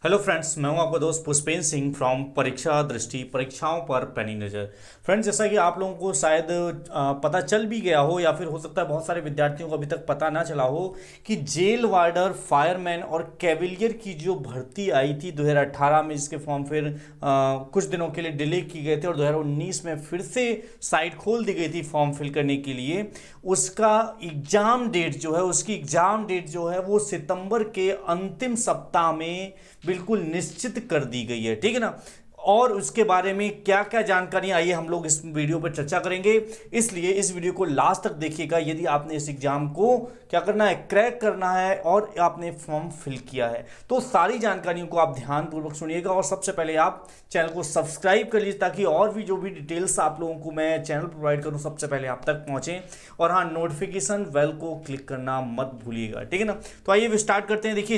Hello friends, मैं हूं आपका दोस्त पुष्पेंद्र सिंह फ्रॉम परीक्षा दृष्टि, परीक्षाओं पर पैनी नज़र। फ्रेंड्स, जैसा कि आप लोगों को शायद पता चल भी गया हो या फिर हो सकता है बहुत सारे विद्यार्थियों को अभी तक पता ना चला हो कि जेल वार्डर, फायरमैन और कैवलियर की जो भर्ती आई थी 2018 में, जिसके फॉर्म फिर कुछ दिनों के लिए डिले की गए थे और 2019 में फिर से साइट खोल दी गई थी फॉर्म फिल करने के लिए। उसका एग्ज़ाम डेट जो है, उसकी एग्ज़ाम डेट जो है वो सितंबर के अंतिम सप्ताह में बिल्कुल निश्चित कर दी गई है। ठीक है ना। और उसके बारे में क्या क्या जानकारी आइए हम लोग इस वीडियो पर चर्चा करेंगे, इसलिए इस वीडियो को लास्ट तक देखिएगा यदि आपने इस एग्जाम को क्या करना है, क्रैक करना है और आपने फॉर्म फिल किया है। तो सारी जानकारियों को आप ध्यानपूर्वक सुनिएगा और सबसे पहले आप चैनल को सब्सक्राइब कर लीजिए ताकि और भी जो भी डिटेल्स आप लोगों को मैं चैनल प्रोवाइड करूं सबसे पहले आप तक पहुंचे। और हाँ, नोटिफिकेशन बेल को क्लिक करना मत भूलिएगा। ठीक है ना। तो आइए स्टार्ट करते हैं। देखिए,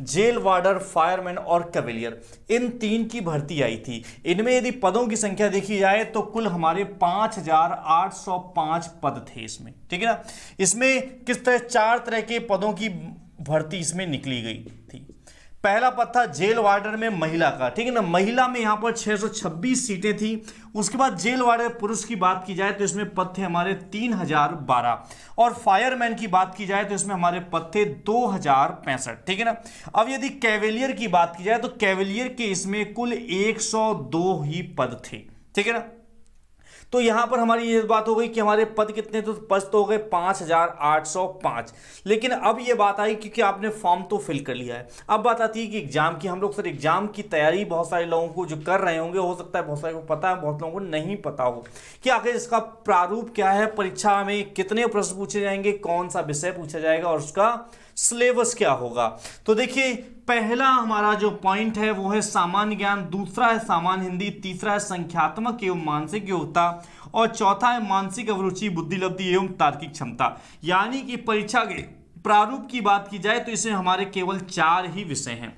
जेल वार्डर, फायरमैन और कैवलियर, इन तीन की भर्ती आई थी। इनमें यदि पदों की संख्या देखी जाए तो कुल हमारे 5,805 पद थे इसमें। ठीक है ना। इसमें किस तरह 4 तरह के पदों की भर्ती इसमें निकली गई थी। पहला पद था जेल वार्डर में महिला का। ठीक है ना। महिला में यहां पर 626 सीटें थी। उसके बाद जेल वार्डर पुरुष की बात की जाए तो इसमें पद थे हमारे 3012 और फायरमैन की बात की जाए तो इसमें हमारे पद थे 2065। ठीक है ना। अब यदि कैवलियर की बात की जाए तो कैवलियर के इसमें कुल 102 ही पद थे। ठीक है ना। तो यहां पर हमारी ये बात हो गई कि हमारे पद कितने, तो पद तो हो गए 5,805। लेकिन अब ये बात आई क्योंकि आपने फॉर्म तो फिल कर लिया है। अब बात आती है कि एग्जाम की। हम लोग सर एग्जाम की तैयारी बहुत सारे लोगों को जो कर रहे होंगे, हो सकता है बहुत सारे को पता है, बहुत लोगों को नहीं पता हो कि आखिर इसका प्रारूप क्या है, परीक्षा में कितने प्रश्न पूछे जाएंगे, कौन सा विषय पूछा जाएगा और उसका सिलेबस क्या होगा। तो देखिए, पहला हमारा जो पॉइंट है वो है सामान्य ज्ञान, दूसरा है सामान्य हिंदी, तीसरा है संख्यात्मक एवं मानसिक योग्यता और चौथा है मानसिक अभिरुचि, बुद्धि लब्धि एवं तार्किक क्षमता। यानी कि परीक्षा के प्रारूप की बात की जाए तो इसमें हमारे केवल 4 ही विषय हैं,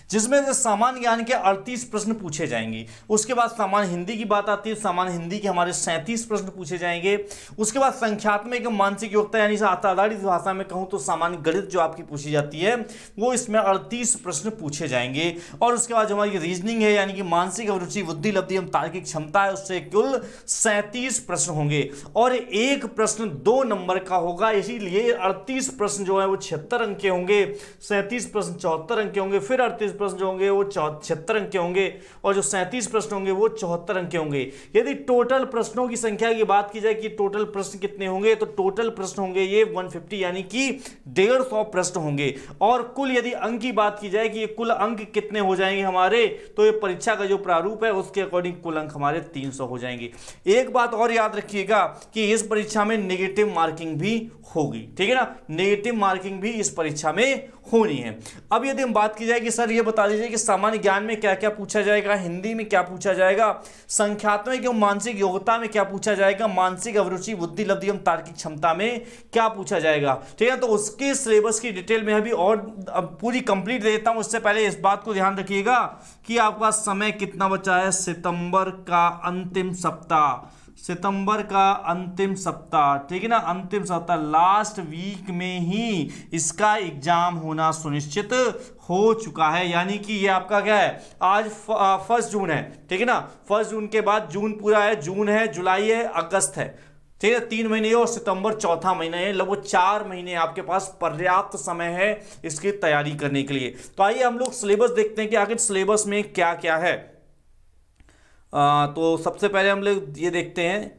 जिसमें से सामान्य ज्ञान के 38 प्रश्न पूछे जाएंगे। उसके बाद सामान्य हिंदी की बात आती है, सामान्य हिंदी के हमारे 37 प्रश्न पूछे जाएंगे। उसके बाद संख्यात्मक एवं मानसिक योग्यता यानी आधारित भाषा में कहूं तो सामान्य गणित जो आपकी पूछी जाती है वो इसमें 38 प्रश्न पूछे जाएंगे। और उसके बाद जो हमारी रीजनिंग है यानी कि मानसिक अभिरुचि, बुद्धि लब्धि एवं तार्किक क्षमता है, उससे कुल 37 प्रश्न होंगे और एक प्रश्न 2 नंबर का होगा। इसीलिए 38 प्रश्न जो है वो 76 अंक के होंगे, 37 प्रश्न 74 अंक के होंगे, फिर 38 प्रश्न जो होंगे वो 76 अंक के होंगे और जो 37 प्रश्न होंगे वो 74 अंक के होंगे। यदि टोटल प्रश्नों की संख्या की बात की जाए कि टोटल प्रश्न कितने होंगे, तो टोटल प्रश्न होंगे ये 150 यानी कि 150 प्रश्न होंगे। और कुल यदि अंक की बात की जाए कि ये कुल अंक कितने हो जाएंगे हमारे, तो ये परीक्षा का जो प्रारूप है उसके अकॉर्डिंग कुल अंक हमारे 300 हो जाएंगे। एक बात और याद रखिएगा कि इस परीक्षा में नेगेटिव मार्किंग भी होगी। ठीक है ना। नेगेटिव मार्किंग भी इस परीक्षा में होनी है। अब यदि हम बात की जाए कि सर ये बता दीजिए कि सामान्य ज्ञान में क्या क्या पूछा जाएगा, हिंदी में क्या पूछा जाएगा, संख्यात्मक एवं मानसिक योग्यता में क्या पूछा जाएगा, मानसिक अभिरुचि, बुद्धि लब्धि एवं तार्किक क्षमता में क्या पूछा जाएगा। ठीक है। तो उसके सिलेबस की डिटेल में अभी और पूरी कंप्लीट दे देता हूं। उससे पहले इस बात को ध्यान रखिएगा कि आपका समय कितना बचा है। सितंबर का अंतिम सप्ताह, सितंबर का अंतिम सप्ताह। ठीक है ना। अंतिम सप्ताह, लास्ट वीक में ही इसका एग्जाम होना सुनिश्चित हो चुका है। यानी कि ये आपका क्या है, आज 1 जून है। ठीक है ना। 1 जून के बाद जून पूरा है, जून है, जुलाई है, अगस्त है। ठीक है। 3 महीने और सितंबर चौथा महीना है। लगभग 4 महीने आपके पास पर्याप्त समय है इसकी तैयारी करने के लिए। तो आइए हम लोग सिलेबस देखते हैं कि आखिर सिलेबस में क्या क्या है। तो सबसे पहले हम लोग ये देखते हैं,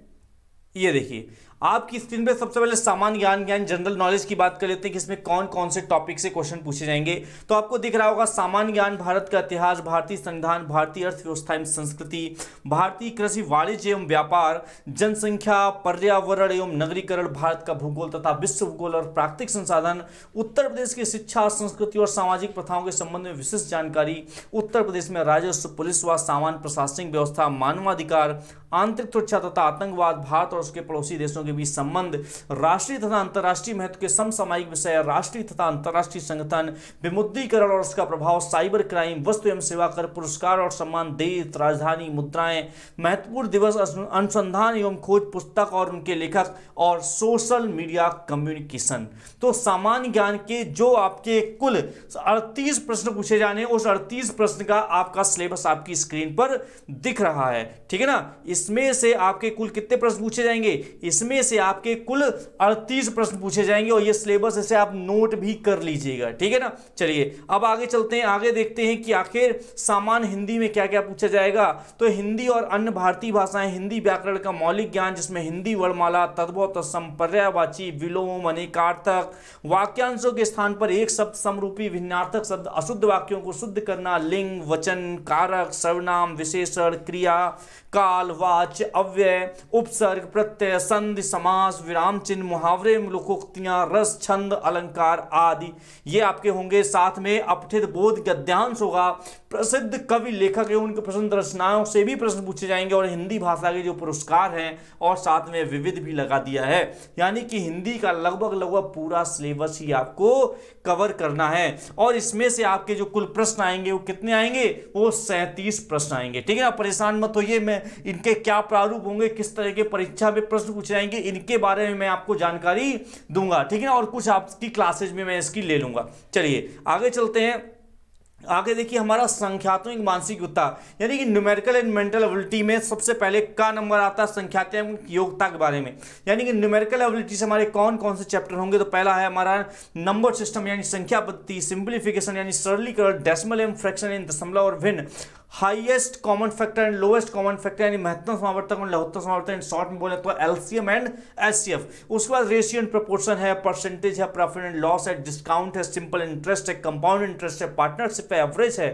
ये देखिए आपकी स्क्रीन पे सबसे पहले सामान्य ज्ञान जनरल नॉलेज की बात कर लेते हैं कि इसमें कौन कौन से टॉपिक से क्वेश्चन पूछे जाएंगे। तो आपको दिख रहा होगा सामान्य ज्ञान, भारत का इतिहास, भारतीय संविधान, भारतीय अर्थव्यवस्था एवं संस्कृति, भारतीय कृषि, वाणिज्य एवं व्यापार, जनसंख्या, पर्यावरण एवं नगरीकरण, भारत का भूगोल तथा विश्व भूगोल और प्राकृतिक संसाधन, उत्तर प्रदेश की शिक्षा, संस्कृति और सामाजिक प्रथाओं के संबंध में विशिष्ट जानकारी, उत्तर प्रदेश में राजस्व, पुलिस व सामान्य प्रशासनिक व्यवस्था, मानवाधिकार, आंतरिक सुरक्षा तथा आतंकवाद, भारत और उसके पड़ोसी देशों के बीच संबंध, राष्ट्रीय तथा अंतर्राष्ट्रीय महत्व के समसामयिक विषय, राष्ट्रीय तथा अंतर्राष्ट्रीय संगठन, विमुद्रीकरण और उसका प्रभाव, साइबर क्राइम, वस्तु एवं सेवा कर, पुरस्कार और सम्मान, देश, राजधानी, मुद्राएं, महत्वपूर्ण दिवस, अनुसंधान एवं खोज, पुस्तक और उनके लेखक, और सोशल मीडिया कम्युनिकेशन। तो सामान्य ज्ञान के जो आपके कुल 38 प्रश्न पूछे जाने, उस 38 प्रश्न का आपका सिलेबस आपकी स्क्रीन पर दिख रहा है, ठीक है ना। इसमें से आपके कुल कितने प्रश्न पूछे जाएंगे, इसमें से आपके कुल 38 प्रश्न पूछे जाएंगे, और ये सिलेबस इसे आप नोट भी कर लीजिएगा, ठीक है ना। चलिए अब आगे चलते हैं, आगे देखते हैं कि आखिर सामान्य हिंदी में क्या क्या पूछा जाएगा। तो हिंदी और अन्य भारतीय भाषाएं, हिंदी व्याकरण का मौलिक ज्ञान, जिसमें हिंदी वर्णमाला, तद्भव, तत्सम, पर्यायवाची, विलोम, अनेकार्थक, वाक्यांशों के स्थान पर एक शब्द, समरूपी, भिन्नार्थक शब्द, अशुद्ध वाक्यों को शुद्ध करना, लिंग, वचन, कारक, सर्वनाम, विशेषण, क्रिया, काल, वाच्य, अव्यय, उपसर्ग, प्रत्यय, संधि, समास, विराम चिन्ह, मुहावरे, लोकोक्तियां, रस, छंद, अलंकार आदि ये आपके होंगे। साथ में अपठित बोध गद्यांश होगा, प्रसिद्ध कवि लेखक एवं उनके प्रसिद्ध रचनाओं से भी प्रश्न पूछे जाएंगे, और हिंदी भाषा के जो पुरस्कार हैं, और साथ में विविध भी लगा दिया है। यानी कि हिंदी का लगभग पूरा सिलेबस ही आपको कवर करना है, और इसमें से आपके जो कुल प्रश्न आएंगे वो कितने आएंगे, वो 37 प्रश्न आएंगे, ठीक है ना। परेशान मत होइए, मैं इनके क्या प्रारूप होंगे, किस तरह के परीक्षा में प्रश्न पूछे जाएंगे, इनके बारे में मैं आपको जानकारी दूंगा, ठीक है ना, और कुछ आपकी क्लासेज में मैं इसकी ले लूंगा। चलिए आगे चलते हैं। आगे देखिए हमारा संख्यात्मक मानसिक योग्यता, यानी कि न्यूमेरिकल एंड मेंटल एबिलिटी में सबसे पहले का नंबर आता है संख्यात्मक योग्यता के बारे में। यानी कि न्यूमेरिकल एबिलिटी से हमारे कौन कौन से चैप्टर होंगे, तो पहला है हमारा नंबर सिस्टम यानी संख्या पद्धति, सिंप्लीफिकेशन यानी सरलीकरण, डेसिमल एंड फ्रैक्शन यानी दशमलव और भिन्न, highest common factor and lowest common factor यानी महत्तम समावर्तक और लघुत्तम समावर्तक, इन शॉर्ट में बोले तो एलसीएम एंड एचसीएफ। उसके बाद रेशियो एंड प्रोपोर्शन है, परसेंटेज है, प्रॉफिट एंड लॉस है, डिस्काउंट है, सिंपल इंटरेस्ट है, कंपाउंड इंटरेस्ट है, पार्टनरशिप है, एवरेज है,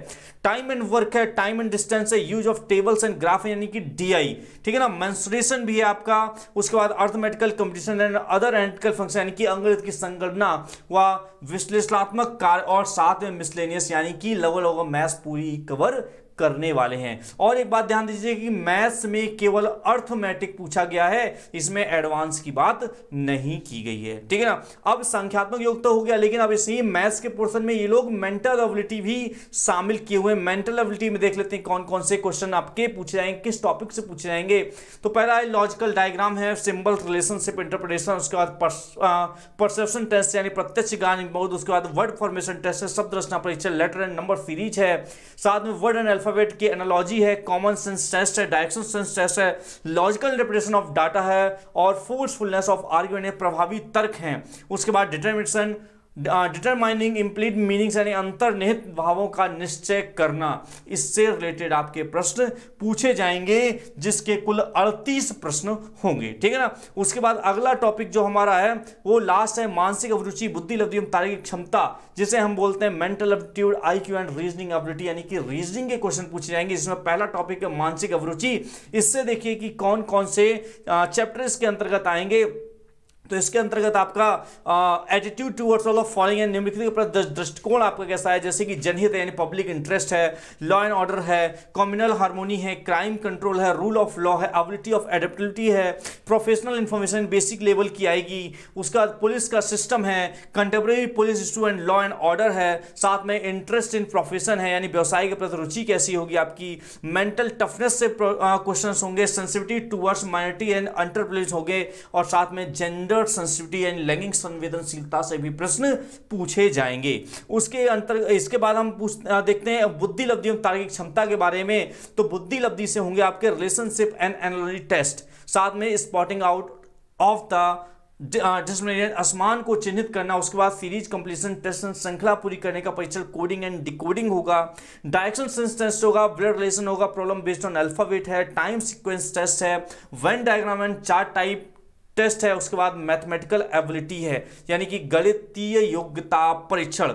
टाइम एंड वर्क है, टाइम एंड डिस्टेंस है, use of tables and graph यानी कि डीआई, ठीक है ना, मेंसुरेशन भी है आपका। उसके बाद arithmetical competition and other analytical function यानी कि अंकगणित की संगणना व विश्लेषणात्मक कार्य, और साथ में मिसलेनियस यानी कि लेवल ऑफ मैथ्स पूरी कवर करने वाले हैं। और एक बात ध्यान दीजिए कि मैथ्स में केवल अर्थमेटिक पूछा गया है, इसमें एडवांस की बात नहीं की गई है, ठीक है ना। अब संख्यात्मक योग तो हो गया, लेकिन अब इसी मैथ्स के पोर्शन में ये लोग मेंटल एबिलिटी भी शामिल किए हुए हैं। मेंटल एबिलिटी में देख लेते हैं कौन कौन से क्वेश्चन आपके पूछे जाएंगे, किस टॉपिक से पूछे जाएंगे। तो पहला है लॉजिकल डायग्राम है, सिंबल रिलेशनशिप इंटरप्रिटेशन, उसके बाद परसेप्शन टेस्ट यानी प्रत्यक्ष ज्ञान, उसके बाद वर्ड फॉर्मेशन टेस्ट है, शब्द रचना परीक्षा, लेटर एंड नंबर सीरीज है, साथ में वर्ड एंड अल्फाबेट की एनालॉजी है, कॉमन सेंस टेस्ट है, डायरेक्शन सेंस टेस्ट है, लॉजिकल इंटरप्रिटेशन ऑफ डाटा है, और फोर्सफुलनेस ऑफ आर्गुमेंट प्रभावी तर्क हैं। उसके बाद डिटरमिनेशन डिटरमाइनिंग इम्प्लीट मीनिंग्स यानी अंतर्निहित भावों का निश्चय करना, इससे रिलेटेड आपके प्रश्न पूछे जाएंगे, जिसके कुल 38 प्रश्न होंगे, ठीक है ना। उसके बाद अगला टॉपिक जो हमारा है वो लास्ट है मानसिक अभिरुचि, बुद्धि लब्धि एवं तार्किक क्षमता, जिसे हम बोलते हैं mental aptitude, IQ and reasoning ability, यानी कि रीजनिंग के क्वेश्चन पूछे जाएंगे, जिसमें पहला टॉपिक है मानसिक अभिरुचि। इससे देखिए कि कौन कौन से चैप्टर इसके अंतर्गत आएंगे। तो इसके अंतर्गत आपका attitude towards all of following and निम्नलिखित के प्रति दृष्टिकोण आपका कैसा है, जैसे कि जनहित है यानी पब्लिक इंटरेस्ट है, लॉ एंड ऑर्डर है, कम्युनल हार्मोनी है, क्राइम कंट्रोल है, रूल ऑफ लॉ है, एबिलिटी ऑफ एडेप्टिबिलिटी है, प्रोफेशनल इंफॉर्मेशन बेसिक लेवल की आएगी। उसके बाद पुलिस का सिस्टम है, contemporary police issue and law and order है, साथ में इंटरेस्ट इन प्रोफेशन है यानी व्यवसाय के प्रति रुचि कैसी होगी आपकी, मेंटल टफनेस से क्वेश्चन होंगे, सेंसिटिविटी टुवर्ड्स माइनॉरिटी एंड अंडरप्रिविलेज्ड होंगे, और साथ में जेंडर सेंसिटिविटी यानी लैंगिक संवेदनशीलता से भी प्रश्न पूछे जाएंगे। उसके इसके बाद हम देखते हैं बुद्धि लब्धि एवं तार्किक क्षमता के बारे में। तो बुद्धि लब्धि से होंगे आपके रिलेशनशिप एंड एनालॉजी टेस्ट, साथ में spotting out of the discrimination, असमान को चिन्हित करना, उसके बाद सीरीज कंप्लीशन टेस्ट, श्रृंखला पूरी करने का परीक्षण, कोडिंग एंड डिकोडिंग होगा, डायरेक्शन सेंस टेस्ट होगा, ब्लड रिलेशन होगा, प्रॉब्लम बेस्ड ऑन अल्फाबेट है, टाइम सीक्वेंस टेस्ट है, Venn diagram and chart type test है, उसके बाद मैथमेटिकल एबिलिटी है यानी कि गणितीय योग्यता परीक्षण,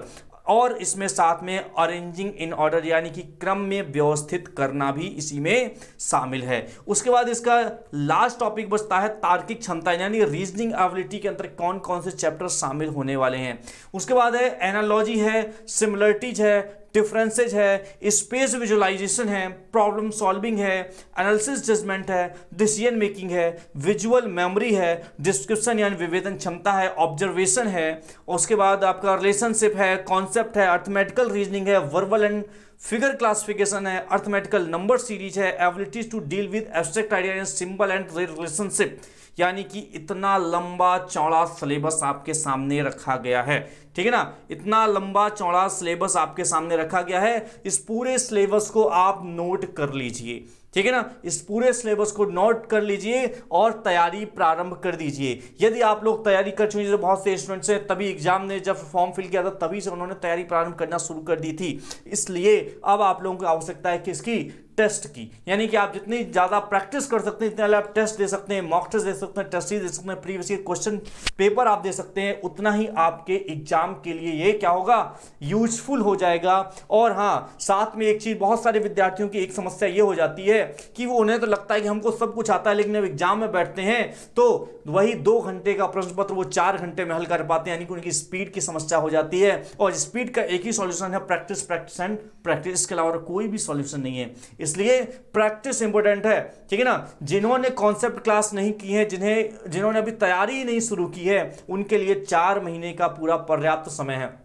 और इसमें साथ में अरेंजिंग इन ऑर्डर यानी कि क्रम में व्यवस्थित करना भी इसी में शामिल है। उसके बाद इसका लास्ट टॉपिक बचता है तार्किक क्षमता यानी रीजनिंग एबिलिटी के अंदर कौन कौन से चैप्टर शामिल होने वाले हैं। उसके बाद है एनालॉजी है, सिमिलरिटीज है, डिफरेंसेज है, स्पेस विजुअलाइजेशन है, प्रॉब्लम सॉल्विंग है, एनालिसिस जजमेंट है, डिसीजन मेकिंग है, विजुअल मेमोरी है, डिस्क्रिप्शन यानी विवेचन क्षमता है, ऑब्जर्वेशन है, उसके बाद आपका रिलेशनशिप है, कॉन्सेप्ट है, अर्थमेटिकल रीजनिंग है, वर्बल एंड फिगर क्लासिफिकेशन है, अर्थमेटिकल नंबर सीरीज है, abilities to deal with abstract idea in simple and relationship. यानी कि इतना लंबा चौड़ा सिलेबस आपके सामने रखा गया है, ठीक है ना, इतना लंबा चौड़ा सिलेबस आपके सामने रखा गया है। इस पूरे सिलेबस को आप नोट कर लीजिए, ठीक है ना, इस पूरे सिलेबस को नोट कर लीजिए और तैयारी प्रारंभ कर दीजिए। यदि आप लोग तैयारी कर चुके हैं, बहुत से स्टूडेंट्स हैं, तभी एग्जाम ने जब फॉर्म फिल किया था तभी से उन्होंने तैयारी प्रारंभ करना शुरू कर दी थी, इसलिए अब आप लोगों को आवश्यकता है किसकी, टेस्ट की। यानी कि आप जितनी ज्यादा प्रैक्टिस कर सकते हैं, इतने आप टेस्ट दे सकते हैं, मॉक टेस्ट दे सकते हैं, टेस्ट सीरीज दे सकते हैं, प्रीवियस ईयर क्वेश्चन पेपर आप दे सकते हैं, उतना ही आपके एग्जाम के लिए ये क्या होगा, यूजफुल हो जाएगा। और हाँ, साथ में एक चीज, बहुत सारे विद्यार्थियों की एक समस्या ये हो जाती है कि वो उन्हें तो लगता है कि हमको सब कुछ आता है, लेकिन जब एग्जाम में बैठते हैं तो वही 2 घंटे का प्रश्न पत्र वो 4 घंटे में हल कर पाते हैं, यानी कि उनकी स्पीड की समस्या हो जाती है। और स्पीड का एक ही सॉल्यूशन है, प्रैक्टिस, प्रैक्टिस एंड प्रैक्टिस, इसके अलावा कोई भी सॉल्यूशन नहीं है। इसलिए प्रैक्टिस इंपॉर्टेंट है, ठीक है ना। जिन्होंने कॉन्सेप्ट क्लास नहीं की है, जिन्होंने अभी तैयारी नहीं शुरू की है, उनके लिए 4 महीने का पूरा पर्याप्त समय है।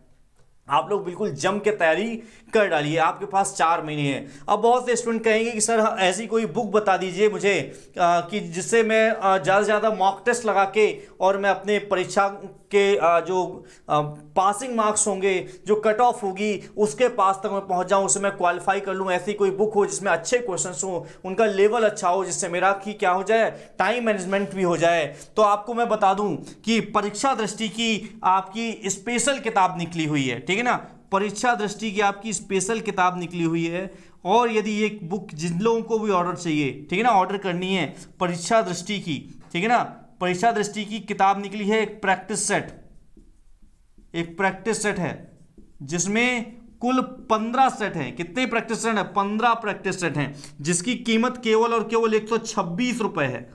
आप लोग बिल्कुल जम के तैयारी कर डालिए, आपके पास 4 महीने हैं। अब बहुत से स्टूडेंट कहेंगे कि सर ऐसी कोई बुक बता दीजिए मुझे कि जिससे मैं ज़्यादा से ज़्यादा मॉक टेस्ट लगा के और मैं अपने परीक्षा के जो पासिंग मार्क्स होंगे, जो कट ऑफ होगी, उसके पास तक मैं पहुंच जाऊं, उससे मैं क्वालिफाई कर लूं। ऐसी कोई बुक हो जिसमें अच्छे क्वेश्चंस हो, उनका लेवल अच्छा हो, जिससे मेरा की क्या हो जाए, टाइम मैनेजमेंट भी हो जाए। तो आपको मैं बता दूं कि परीक्षा दृष्टि की आपकी स्पेशल किताब निकली हुई है, ठीक है ना, परीक्षा दृष्टि की आपकी स्पेशल किताब निकली हुई है। और यदि ये बुक जिन लोगों को भी ऑर्डर चाहिए, ठीक है ना, ऑर्डर करनी है परीक्षा दृष्टि की, ठीक है ना, परीक्षा दृष्टि की किताब निकली है, एक प्रैक्टिस सेट है जिसमें कुल 15 सेट हैं। कितने प्रैक्टिस सेट हैं? 15 प्रैक्टिस सेट हैं, जिसकी कीमत केवल और केवल 126 रुपए है।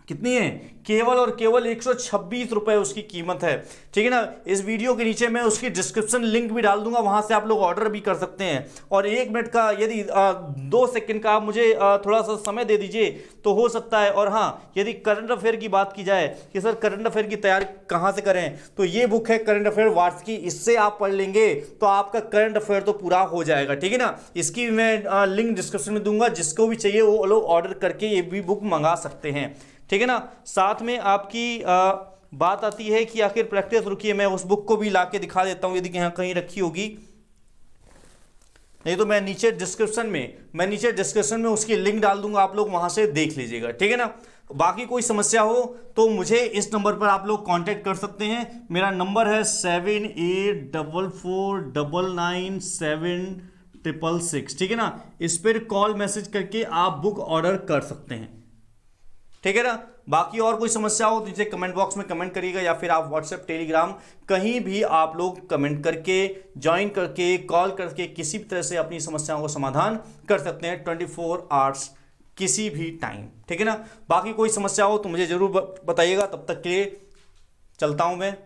कितनी है? केवल और केवल 126 रुपए उसकी कीमत है, ठीक है ना। इस वीडियो के नीचे मैं उसकी डिस्क्रिप्शन लिंक भी डाल दूंगा, वहां से आप लोग ऑर्डर भी कर सकते हैं। और 1 मिनट का, यदि 2 सेकंड का आप मुझे थोड़ा सा समय दे दीजिए तो हो सकता है। और हाँ, यदि करंट अफेयर की बात की जाए कि सर करंट अफेयर की तैयारी कहाँ से करें, तो ये बुक है करंट अफेयर वार्स की, इससे आप पढ़ लेंगे तो आपका करंट अफेयर तो पूरा हो जाएगा, ठीक है ना। इसकी मैं लिंक डिस्क्रिप्शन में दूंगा, जिसको भी चाहिए वो लोग ऑर्डर करके ये भी बुक मंगा सकते हैं, ठीक है ना। साथ में आपकी बात आती है कि आखिर प्रैक्टिस रुकी है, मैं उस बुक को भी ला के दिखा देता हूं, यदि यहाँ कहीं रखी होगी, नहीं तो मैं नीचे डिस्क्रिप्शन में उसकी लिंक डाल दूंगा, आप लोग वहां से देख लीजिएगा, ठीक है ना। बाकी कोई समस्या हो तो मुझे इस नंबर पर आप लोग कांटेक्ट कर सकते हैं। मेरा नंबर है 7844997666, ठीक है ना। इस पर कॉल मैसेज करके आप बुक ऑर्डर कर सकते हैं, ठीक है ना। बाकी और कोई समस्या हो तो नीचे कमेंट बॉक्स में कमेंट करिएगा, या फिर आप व्हाट्सएप, टेलीग्राम, कहीं भी आप लोग कमेंट करके, ज्वाइन करके, कॉल करके किसी भी तरह से अपनी समस्याओं को समाधान कर सकते हैं 24 आवर्स, किसी भी टाइम, ठीक है ना। बाकी कोई समस्या हो तो मुझे जरूर बताइएगा। तब तक के लिए चलता हूं मैं।